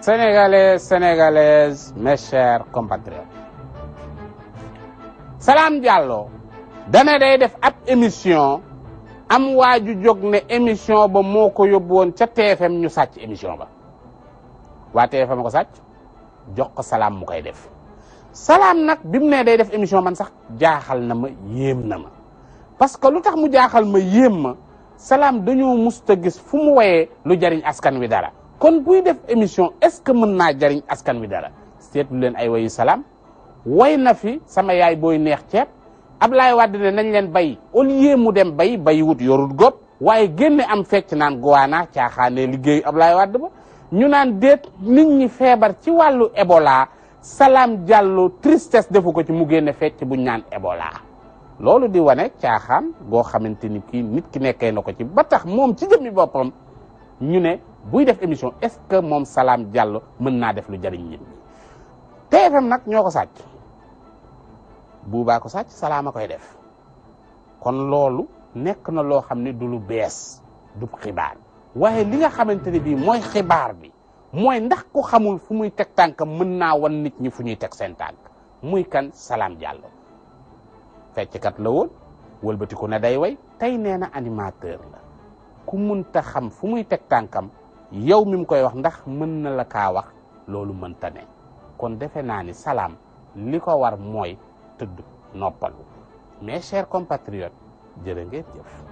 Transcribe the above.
Sénégalais, Sénégalaises, mes chers compatriotes. Salam Diallo dana day def ab émission am waaju jóg ne émission ba moo ko yóbbu woon ca TFM ñu sàcc émission ba waa TFM ko sàcc jox ko Salam mu koy def Salam nag bi mu ne day def émission man sax jaaxal na ma yéem na ma parce que lu tax mu jaaxal ma yéem ma Salam dañoo musta gis fu mu woyee lu jariñ askan wi dara kon buy def émission est-ce que mën naa jariñ askan wi dara seetlu leen ay woyu Salam woy na fi sama yaay booy neex ceeb Ablaye Wade ne nañ leen bay au lieu mu dem bay wut yorut góob waaye génne am fecc naan gowaana caaxaane liggéey Ablaye Wade ba ñu naan déet nit ñi feebar ci wàllu Ebola Salam Diallo tristesse defu ko ci mu génne fecc buñ naan Ebola loolu di wane caaxaan goo xamante ni kii nit ki nekkee na ko ci ba tax moom ci jëmmi boppam ñu ne buy def émission est-ce que moom Salam Diallo mën naa def lu jariñ nit ñi TFM nag ñoo ko sàcc buubaa ko sàcc Salam a koy def kon loolu nekk na loo xam ne du lu bees du xibaar waaye li nga xamante ne bii mooy xibaar bi mooy ndax ku xamul fu muy teg tànkam mën naa wan nit ñi fu ñuy teg seen tànk muy kan Salam Diallo fecckat la woon wëlbatiku ne day way tey nee na animateur la ku munta xam fu muy teg tànkam yow mi mu koy wax ndax mën na la kaa wax loolu mënta ne kon defe naa ni Salam li ko war mooy tëdd noppalu mes chers compatriotes jërë ngeen jëf